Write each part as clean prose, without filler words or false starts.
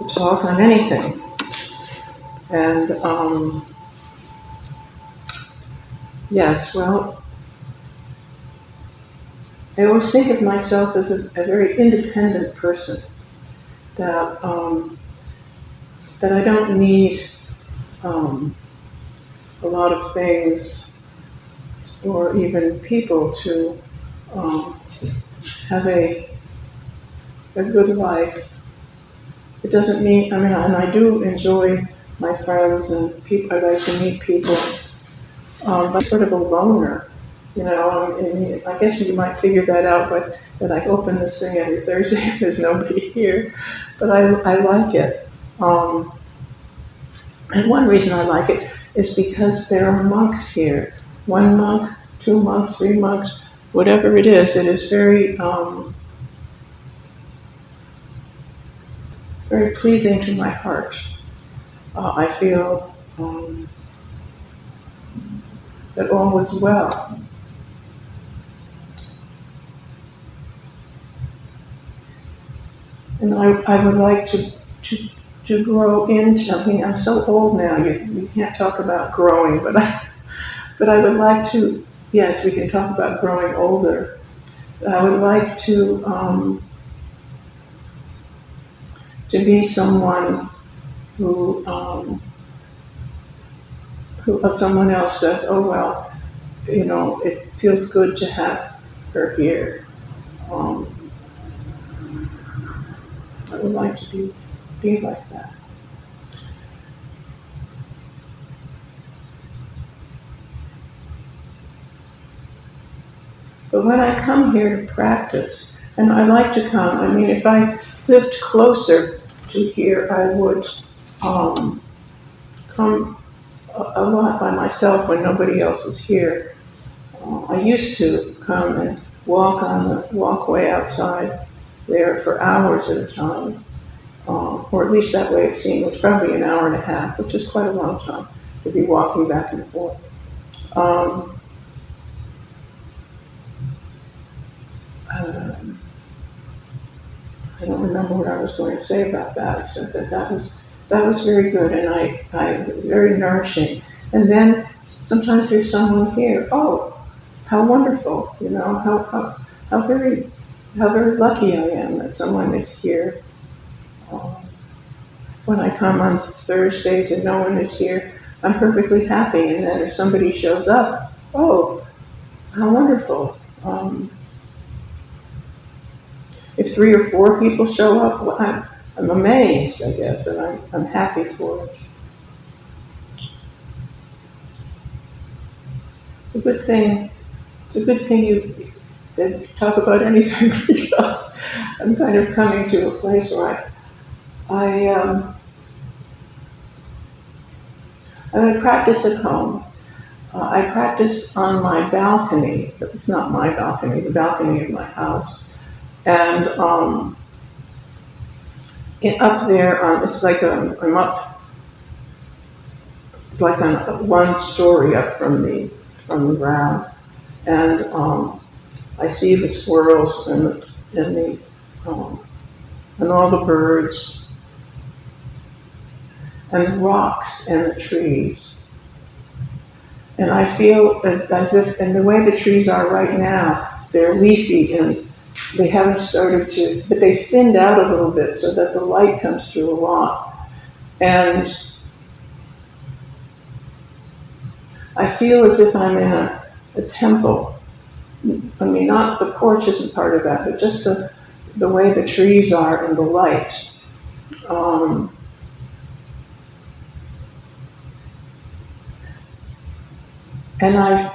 talk on anything. And yes, well, I always think of myself as a very independent person, that I don't need a lot of things or even people to have a good life. It doesn't mean, and I do enjoy my friends and people. I like to meet people, but I'm sort of a loner, and I guess you might figure that out, but that I open this thing every Thursday if there's nobody here. But I like it. And one reason I like it is because there are monks here. 1 monk, 2 monks, 3 monks, whatever it is very, very pleasing to my heart. I feel that all is well. And I would like to grow in something. I'm so old now, you can't talk about growing, but I would like to, yes, we can talk about growing older. I would like to be someone who someone else says, oh well, it feels good to have her here. I would like to be like that. But when I come here to practice, and I like to come, if I lived closer to here, I would come a lot by myself when nobody else is here. I used to come and walk on the walkway outside there for hours at a time, or at least that way it seemed. It was probably an hour and a half, which is quite a long time to be walking back and forth. I don't remember what I was going to say about that, except that was very good, and I very nourishing. And then sometimes there's someone here. Oh, how wonderful! How very lucky I am that someone is here. When I come on Thursdays and no one is here, I'm perfectly happy. And then if somebody shows up, oh, how wonderful! If 3 or 4 people show up, well, I'm amazed, I guess, and I'm happy for it. It's a good thing. It's a good thing you talk about anything because I'm kind of coming to a place where I practice at home. I practice on my balcony, but it's not my balcony, the balcony of my house. And up there, it's like I'm up, like on 1 story up from the ground, and I see the squirrels and all the birds, and the rocks and the trees, and I feel as if, and the way the trees are right now, they're leafy and they haven't started to, but they thinned out a little bit so that the light comes through a lot. And I feel as if I'm in a temple. Not the porch isn't part of that, but just the way the trees are and the light. And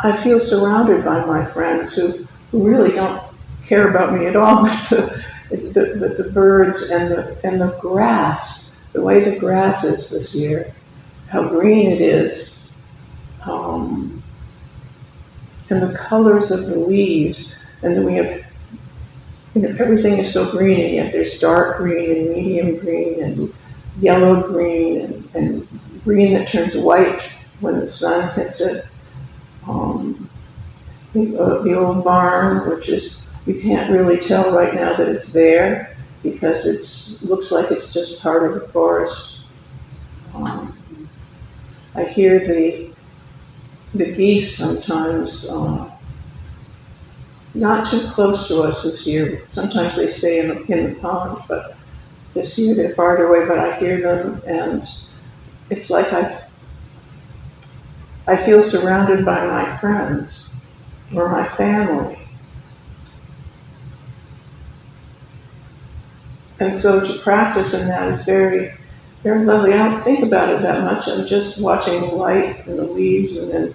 I feel surrounded by my friends who really don't care about me at all. It's the birds and the grass, the way the grass is this year, how green it is, and the colors of the leaves. And then we have, everything is so green, and yet there's dark green and medium green and yellow green and green that turns white when the sun hits it. The old barn, which is you can't really tell right now that it's there because looks like it's just part of the forest. I hear the geese sometimes, not too close to us this year. Sometimes they stay in the pond, but this year they're farther away, but I hear them, and it's like I feel surrounded by my friends or my family. And so to practice in that is very, very lovely. I don't think about it that much. I'm just watching the light and the leaves and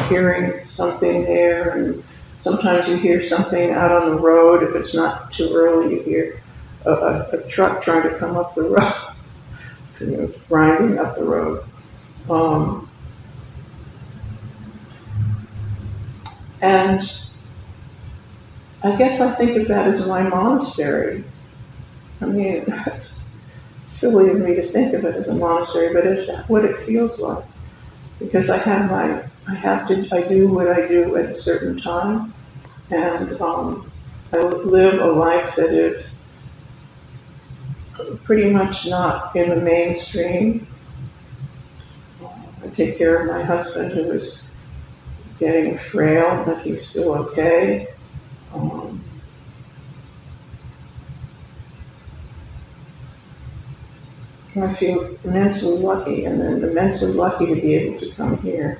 hearing something there. And sometimes you hear something out on the road. If it's not too early, you hear a truck trying to come up the road, grinding up the road. And I guess I think of that as my monastery. I mean, it's silly of me to think of it as a monastery, but it's what it feels like. Because I do what I do at a certain time, and I live a life that is pretty much not in the mainstream. I take care of my husband, who is getting frail, but he's still okay. I feel immensely lucky, and then immensely lucky to be able to come here.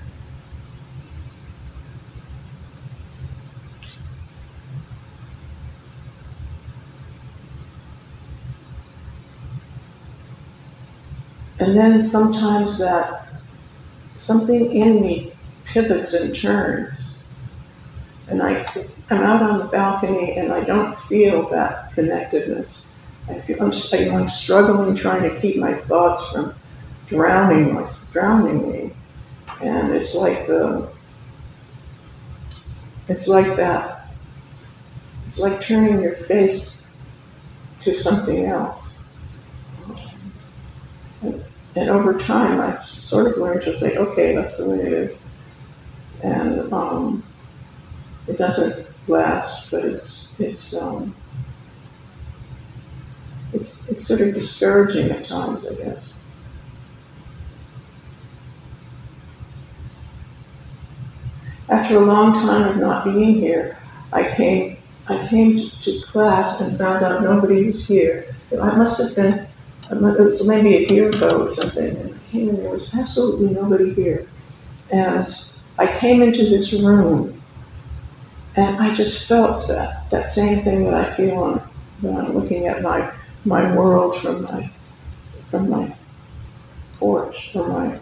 And then sometimes that something in me pivots and turns, and I'm out on the balcony, and I don't feel that connectedness. I'm struggling trying to keep my thoughts from drowning me, and it's like turning your face to something else. And over time, I've sort of learned to say, okay, that's the way it is, and it doesn't last, but it's sort of discouraging at times, I guess. After a long time of not being here, I came to class and found out nobody was here. It was maybe a year ago or something, and I came and there was absolutely nobody here. And I came into this room, and I just felt that same thing that I feel when I'm looking at my world from my porch or my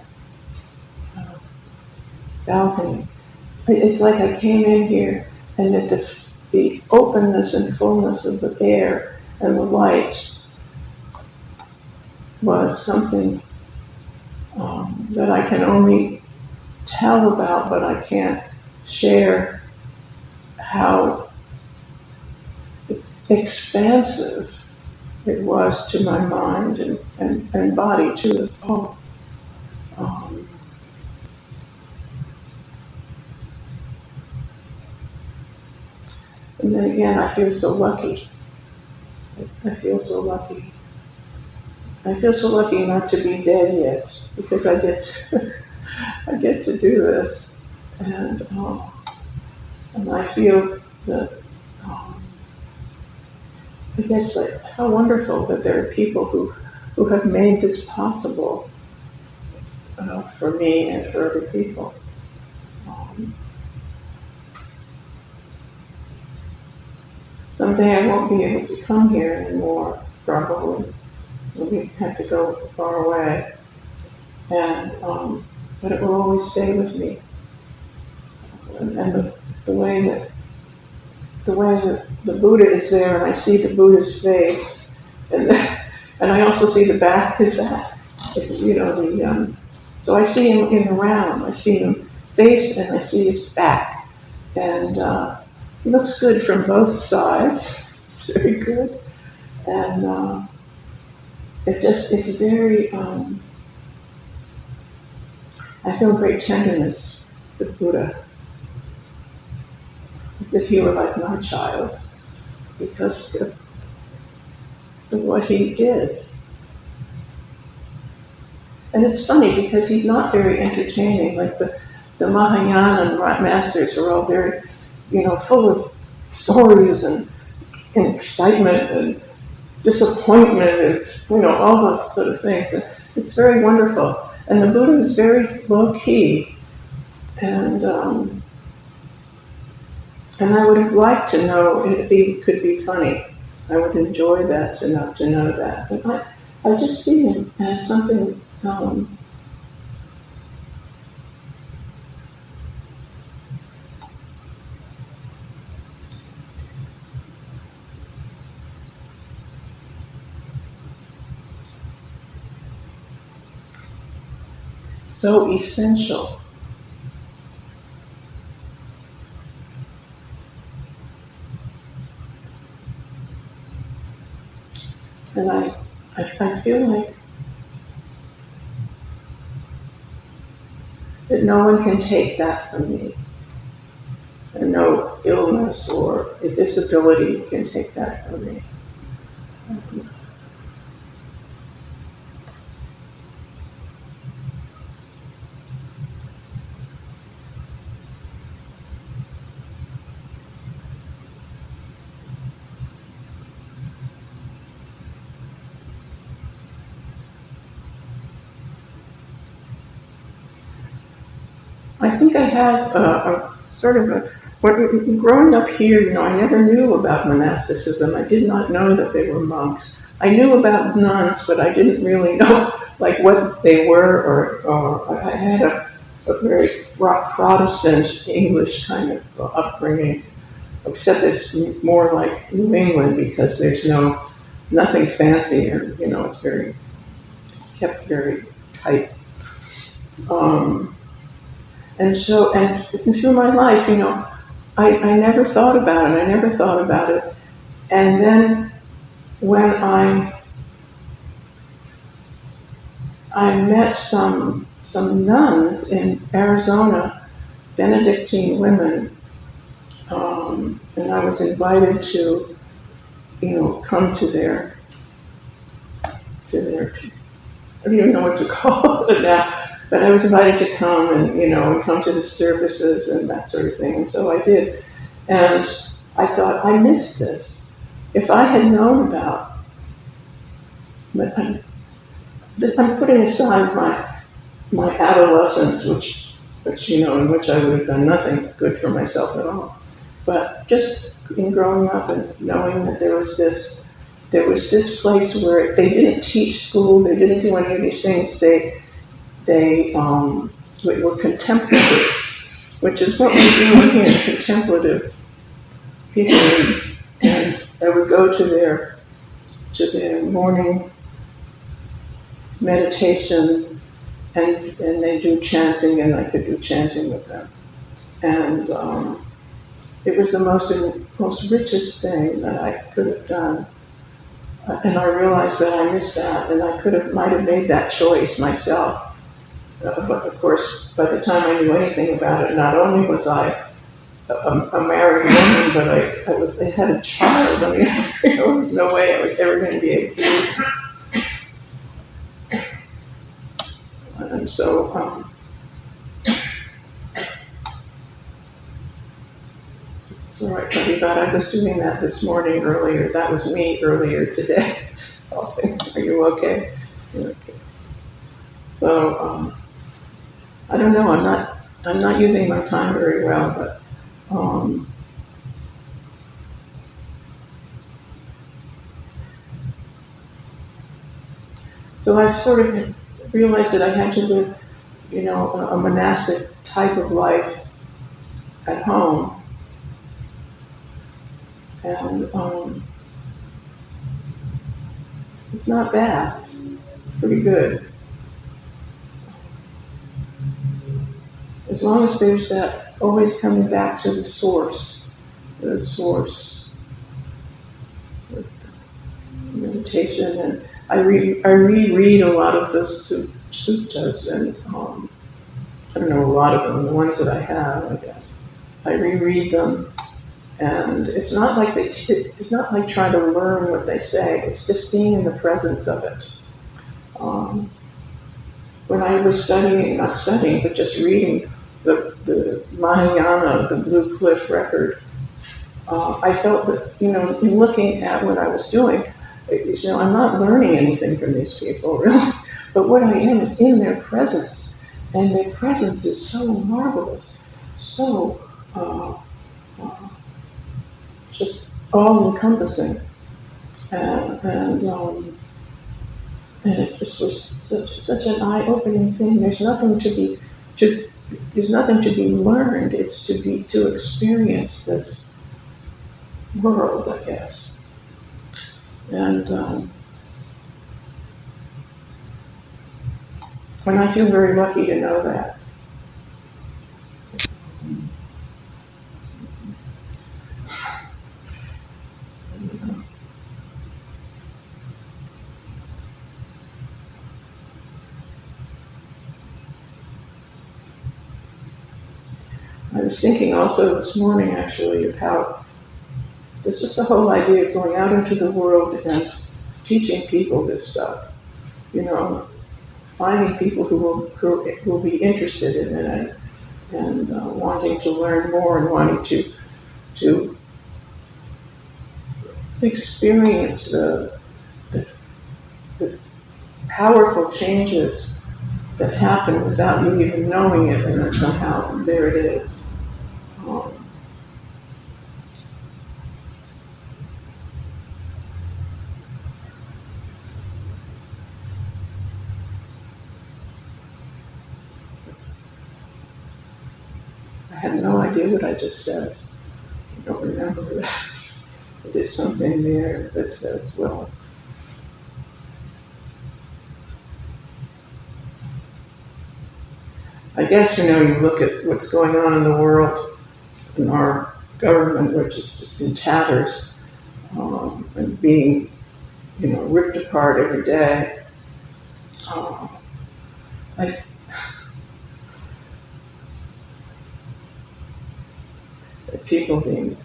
balcony. It's like I came in here, and that the openness and fullness of the air and the light was something that I can only tell about, but I can't share how expansive it was to my mind and body too. And then again, I feel so lucky. I feel so lucky. I feel so lucky not to be dead yet, because I get to do this, and I feel that I guess like how wonderful that there are people who have made this possible for me and for other people. Someday I won't be able to come here anymore, probably. We have to go far away, and but it will always stay with me. And the way that the Buddha is there, and I see the Buddha's face, and I also see the back of his back. So I see him in the round. I see him face, and I see his back, and he looks good from both sides. It's very good, and it's very. I feel great tenderness with Buddha. as if he were like my child because of what he did. And it's funny because he's not very entertaining. Like the Mahayana masters are all very, full of stories and excitement and disappointment and, all those sort of things. And it's very wonderful. And the Buddha is very low key. And I would have liked to know if he could be funny. I would enjoy that enough to know that. But I just see him as something so essential. And I feel like that no one can take that from me. And no illness or a disability can take that from me. I think I have growing up here, I never knew about monasticism. I did not know that they were monks. I knew about nuns, but I didn't really know what they were, or I had a very Protestant English kind of upbringing, except it's more like New England because there's nothing fancy, or it's kept very tight. And through my life, I never thought about it. And then when I met some nuns in Arizona, Benedictine women, and I was invited to, come to their, I don't even know what to call it now. But I was invited to come and come to the services and that sort of thing. And so I did. And I thought, I missed this. If I had known about, but I'm putting aside my adolescence, which in which I would have done nothing good for myself at all. But just in growing up and knowing that there was this place where they didn't teach school, they didn't do any of these things. They were contemplatives, which is what we're doing here, contemplative people. And I would go to their morning meditation, and they do chanting, and I could do chanting with them. And it was the most richest thing that I could have done. And I realized that I missed that, and I might have made that choice myself. But of course, by the time I knew anything about it, not only was I a married woman, but I had a child. I mean, there was no way I was ever going to be able to do it. And so, sorry, Cubby, but I was doing that this morning earlier. That was me earlier today. Are you okay? Okay. So, I don't know. I'm not using my time very well, but so I've sort of realized that I had to live, a monastic type of life at home, and it's not bad. It's pretty good. As long as there's that always coming back to the source with meditation, and I reread a lot of the suttas, and I don't know, a lot of them, the ones that I have, I guess. I reread them, And it's not like it's not like trying to learn what they say. It's just being in the presence of it. When I was studying, not studying, but just reading the Mahayana, the Blue Cliff record, I felt that, in looking at what I was doing, I'm not learning anything from these people, really. But what I am is in their presence. And their presence is so marvelous, so just all-encompassing. And it just was such an eye-opening thing. There's nothing to be learned. It's to experience this world, I guess. And I feel very lucky to know that. I was thinking also this morning, actually, of how this is the whole idea of going out into the world and teaching people this stuff. Finding people who will be interested in it and wanting to learn more and wanting to experience the powerful changes that happen without you even knowing it, and then somehow there it is. I had no idea what I just said. I don't remember that. But there's something there that says, well, I guess, you look at what's going on in the world, in our government, which is just in tatters, and being, ripped apart every day. People being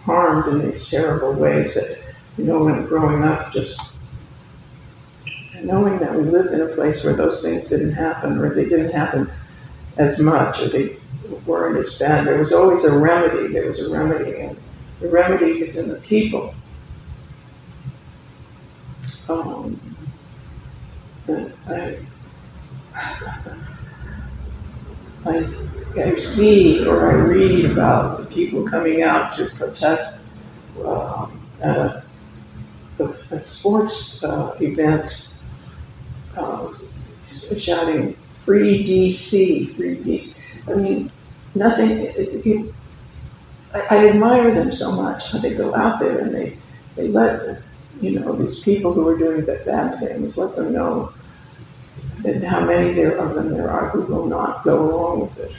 harmed in these terrible ways that, when growing up, just knowing that we lived in a place where those things didn't happen, or they didn't happen as much, or they weren't as bad. There was always a remedy. There was a remedy, and the remedy is in the people. And I see or I read about the people coming out to protest at a sports event, shouting "Free DC, Free DC." I mean, nothing. I admire them so much. How they go out there and they let these people who are doing bad things, let them know that how many of them there are who will not go along with it.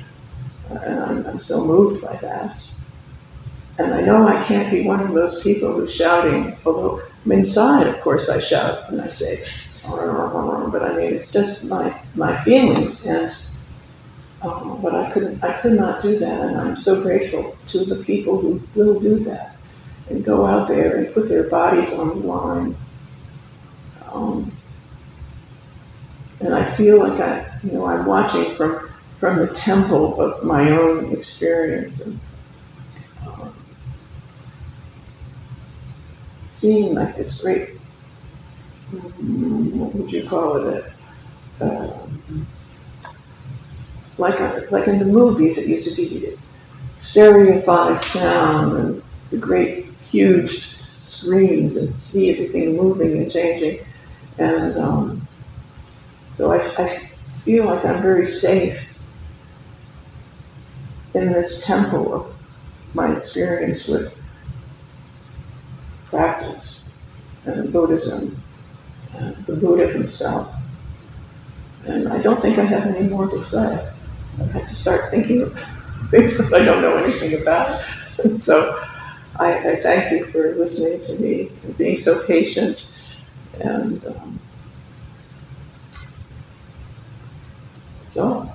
And I'm so moved by that. And I know I can't be one of those people who's shouting, although I'm inside, of course, I shout and I say, but I mean, it's just my feelings. And but I could not do that. And I'm so grateful to the people who will do that and go out there and put their bodies on the line. And I feel like I'm watching from the temple of my own experience, and seeing like this great, what would you call it? Like in the movies, it used to be stereophonic sound and the great, huge screens, and see everything moving and changing, and so I feel like I'm very safe in this temple of my experience with practice and Buddhism and the Buddha himself. And I don't think I have any more to say. I have to start thinking of things that I don't know anything about. And so I thank you for listening to me and being so patient. And so.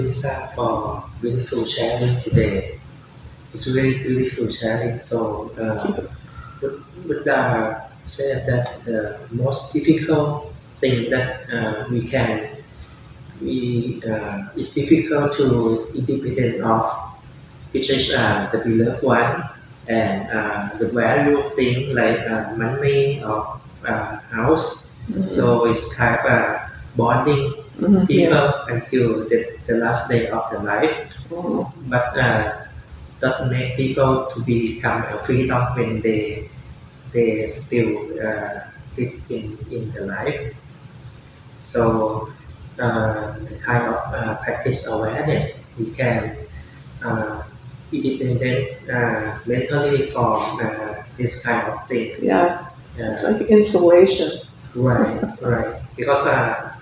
Lisa, for beautiful sharing today. It's really beautiful sharing. So, Buddha said that the most difficult thing that it's difficult to independent of, which is the beloved one and the value thing like money or house. So it's kind of bonding people until the last day of the life. But that make people to become a freedom when they still live in the life. So the kind of practice awareness we can independent mentally from this kind of thing. Yeah, it's like insulation. Right. Because at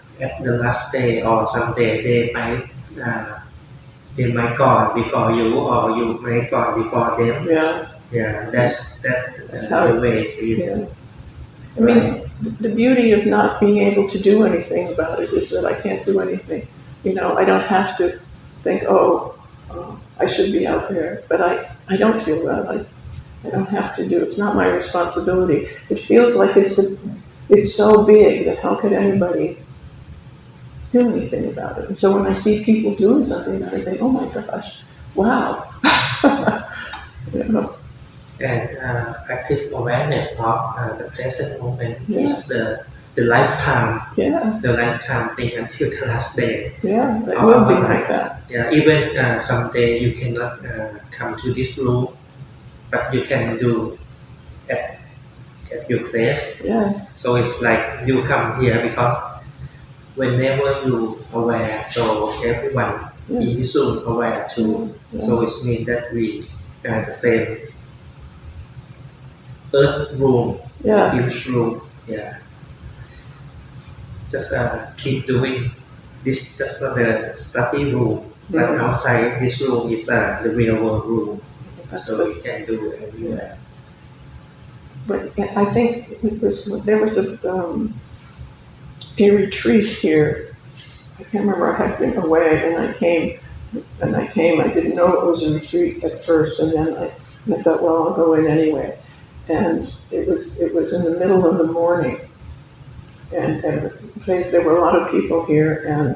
the last day or someday they might gone before you, or you might gone before them. That's the way it is. Yeah. I mean, the beauty of not being able to do anything about it is that I can't do anything. You know, I don't have to think, I should be out there, but I don't feel that. I don't have to do. It's not my responsibility. It feels like it's so big that how could anybody do anything about it? And so when I see people doing something, I think, oh my gosh, wow. You know. And practice awareness of the present moment is the lifetime. The lifetime thing until the last day. Yeah, it will be like that. Yeah, even someday you cannot come to this room, but you can do at your place. Yes. So it's like you come here because whenever you aware, so everyone in this room aware too. So it means that we are the same earth room, huge room. Yeah. Just keep doing this. Just the study room. But outside this room is the real world room. So we can do everywhere. But I think there was a retreat here. I can't remember. I had been away, and I came. I didn't know it was a retreat at first, and then I thought, well, I'll go in anyway. And it was in the middle of the morning, and the place, there were a lot of people here, and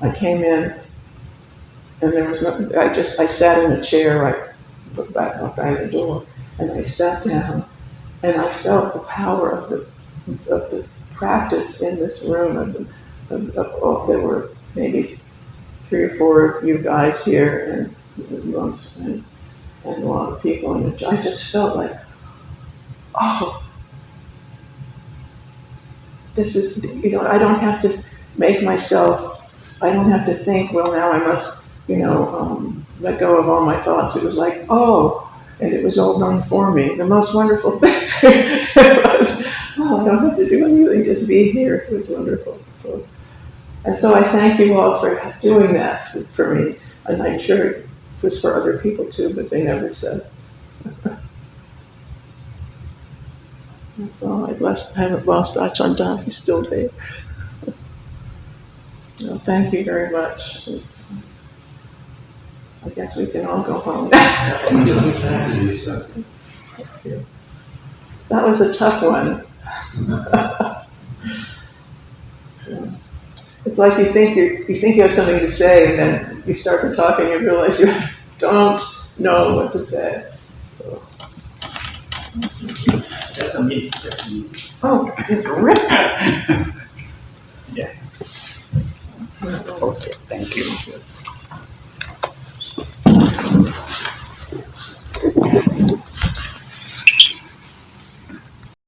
I came in, and there was nothing. I sat in a chair right back behind the door, and I sat down, and I felt the power of the practice in this room. There were maybe 3 or 4 of you guys here, and monks and a lot of people, and I just felt like, this is, I don't have to make myself, I don't have to think, well, now I must, let go of all my thoughts. It was like, and it was all done for me. The most wonderful thing it was, I don't have to do anything, just be here. It was wonderful. So I thank you all for doing that for me, and I'm sure it was for other people too, but they never said. That's all. I haven't lost Ajahn. He's still there. Well, thank you very much. I guess we can all go home. Thank you, Lisa. That was a tough one. It's like you think you have something to say, and then you start to talk and you realize you don't know what to say. So. Just a minute. Oh, it's ripped. Yeah. Okay, thank you.